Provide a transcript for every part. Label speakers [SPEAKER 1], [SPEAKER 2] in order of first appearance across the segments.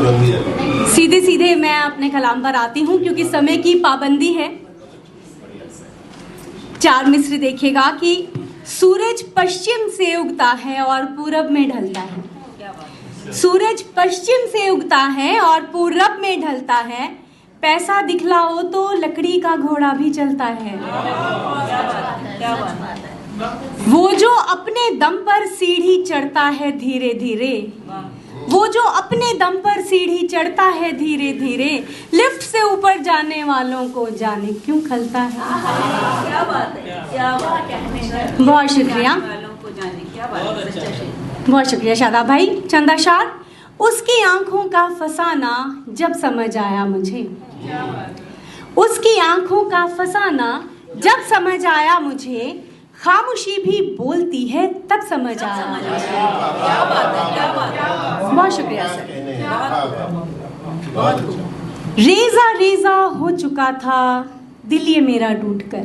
[SPEAKER 1] सीधे सीधे मैं अपने कलाम पर आती हूँ क्योंकि समय की पाबंदी है। चार मिस्र देखिएगा कि सूरज पश्चिम से उगता है और पूरब में ढलता है। सूरज पश्चिम से उगता है और पूरब में ढलता है। पैसा दिखलाओ तो लकड़ी का घोड़ा भी चलता है। वो जो अपने दम पर सीढ़ी चढ़ता है धीरे धीरे, वो जो अपने दम पर सीढ़ी चढ़ता है धीरे धीरे, लिफ्ट से ऊपर जाने वालों को जाने क्यों खलता है।
[SPEAKER 2] क्या बात है, क्या बात है।
[SPEAKER 1] बहुत शुक्रिया, बहुत शुक्रिया शादाब भाई। चंदा शार, उसकी आंखों का फसाना जब समझ आया मुझे, उसकी आंखों का फसाना जब समझ आया मुझे, खामोशी भी बोलती है तब समझ आया।
[SPEAKER 2] क्या बात है, क्या बात है।
[SPEAKER 1] बहुत शुक्रिया सर। रेजा रेजा हो चुका था दिल ये मेरा टूटकर,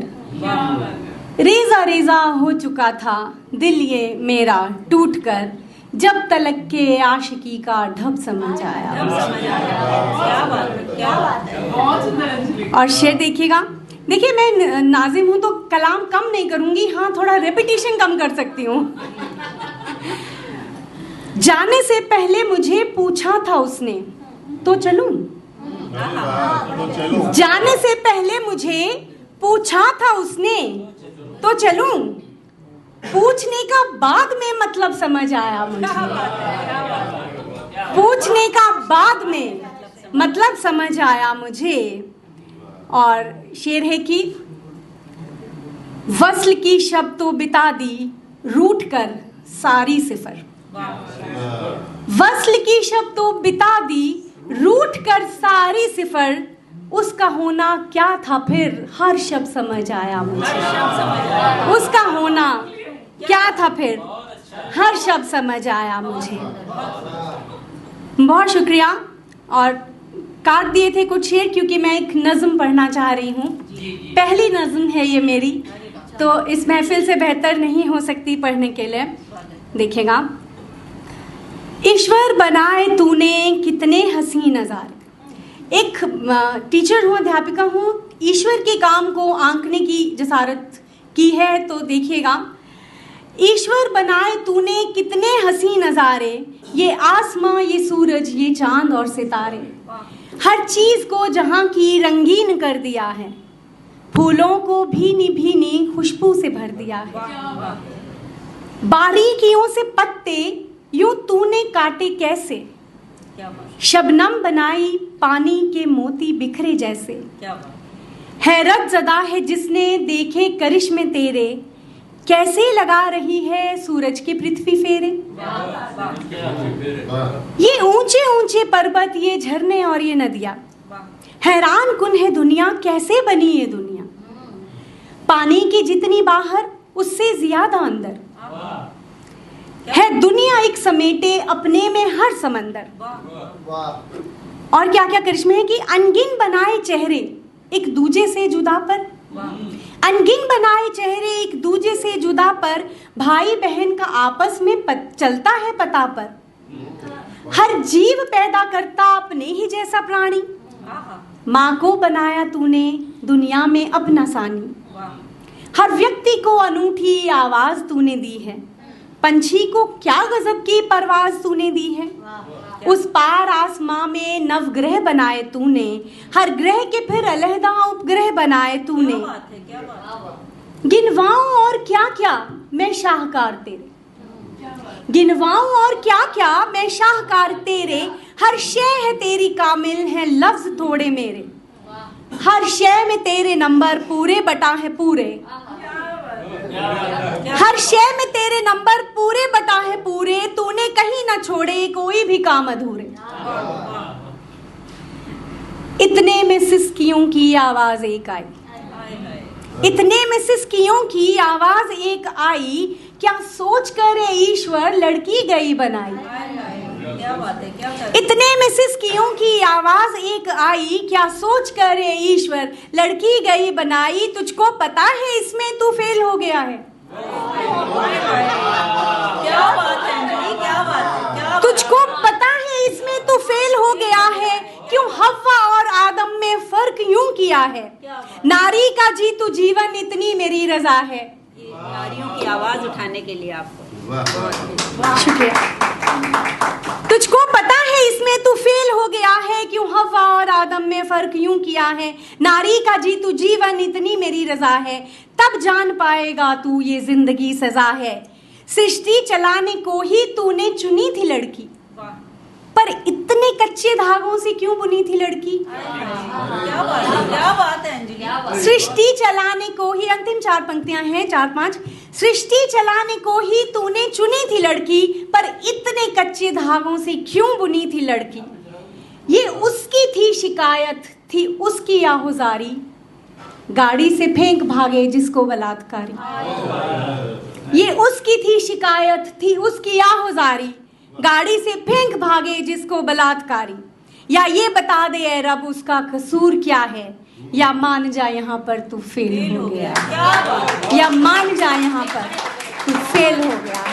[SPEAKER 1] रेजा रेजा हो चुका था दिल ये मेरा टूटकर, जब तलक के आशिकी का ढब समझ आया।
[SPEAKER 2] क्या बात है, क्या बात है।
[SPEAKER 1] और शेर देखिएगा, देखिए मैं नाजिम हूं तो कलाम कम नहीं करूंगी, हाँ थोड़ा रेपिटेशन कम कर सकती हूँ। जाने से पहले मुझे पूछा था उसने तो चलूं, जाने से पहले मुझे पूछा था उसने तो चलूं, पूछने का बाद में मतलब समझ आया मुझे, पूछने का बाद में मतलब समझ आया मुझे। और शेर है कि वस्ल की शब तो बिता दी रूठ कर सारी सिफर, वस्ल की शब तो बिता दी रूठ कर सारी सिफर, उसका होना क्या था फिर हर शब्द समझ आया मुझे, उसका होना क्या था फिर हर शब्द समझ आया मुझे। बहुत शुक्रिया। और काट दिए थे कुछ शेर क्योंकि मैं एक नज़्म पढ़ना चाह रही हूँ, पहली नज़्म है ये मेरी, तो इस महफिल से बेहतर नहीं हो सकती पढ़ने के लिए। देखिएगा, ईश्वर बनाए तूने कितने हसी नज़ारे। एक टीचर हूँ, अध्यापिका हूँ, ईश्वर के काम को आंकने की जसारत की है। तो देखिएगा, ईश्वर बनाए तूने कितने हसी नज़ारे, ये आसमां ये सूरज ये चांद और सितारे, हर चीज को जहां की रंगीन कर दिया है, फूलों को भीनी भीनी खुशबू से भर दिया है, बारीकियों से पत्ते यूं तूने काटे कैसे, शबनम बनाई पानी के मोती बिखरे जैसे, हैरत ज़दा है जिसने देखे करिश्मे तेरे, कैसे लगा रही है सूरज के पृथ्वी फेरे, ये ऊंचे ऊंचे पर्वत ये झरने और ये नदियां, हैरान कुन है दुनिया कैसे बनी ये दुनिया, पानी की जितनी बाहर उससे ज्यादा अंदर है दुनिया, एक समेटे अपने में हर समंदर। और क्या क्या करिश्मे है कि अनगिन बनाए चेहरे एक दूजे से जुदा पर, अनगिन बनाए चेहरे एक दूजे से जुदा पर, भाई बहन का आपस में चलता है पता पर, हर जीव पैदा करता अपने ही जैसा प्राणी, माँ को बनाया तूने दुनिया में अपना सानी, हर व्यक्ति को अनूठी आवाज तूने दी है, पंछी को क्या गजब की परवाज तूने दी है, उस पार आसमां में नवग्रह बनाए तूने, हर ग्रह के फिर अलहदा उपग्रह बनाए तूने, गिनवाऊं और क्या क्या मैं शाहकार तेरे, गिनवाऊं और क्या क्या मैं शाहकार तेरे, हर शय है तेरी कामिल है लफ्ज थोड़े मेरे, हर शय में तेरे नंबर पूरे बटा है पूरे, हर शय में तेरे नंबर पूरे बटा है पूरे, तूने कहीं ना छोड़े कोई भी काम अधूरे, इतने में सिसकियों की आवाज एक आई, इतने में सिसकियों की आवाज एक आई, क्या सोच कर ईश्वर लड़की गई बनाई, इतने में सिसकियों की आवाज एक आई, क्या सोच कर ईश्वर लड़की गई बनाई, तुझको पता है इसमें तू फेल हो गया है,
[SPEAKER 2] क्या बात है, क्या बात है,
[SPEAKER 1] तुझको पता है इसमें तू फेल हो गया फर्क यूं किया है, नारी का जी तू जीवन इतनी मेरी रजा है।
[SPEAKER 2] ये नारियों की आवाज उठाने के लिए आपको
[SPEAKER 1] शुक्रिया। तुझको पता है इसमें तू फेल हो गया है, क्यों हवा और आदम में फर्क यूं किया है, नारी का जी तू जीवन इतनी मेरी रजा है, तब जान पाएगा तू ये जिंदगी सजा है। सृष्टि चलाने को ही तूने चुनी थी लड़की, पर इतने कच्चे धागों से क्यों बुनी थी लड़की।
[SPEAKER 2] क्या बात है अंजलि।
[SPEAKER 1] सृष्टि चलाने को ही, अंतिम 4 पंक्तियां हैं, 4-5। सृष्टि चलाने को ही तूने चुनी थी लड़की, पर इतने कच्चे धागों से क्यों बुनी थी लड़की। ये उसकी थी शिकायत, थी उसकी आहुजारी, गाड़ी से फेंक भागे जिसको बलात्कारी। ये उसकी थी शिकायत, थी उसकी आहुजारी, गाड़ी से फेंक भागे जिसको बलात्कारी। या ये बता दे ऐ रब उसका कसूर क्या है, या मान जा यहाँ पर तू फेल हो गया, या मान जा यहाँ पर तू फेल हो गया।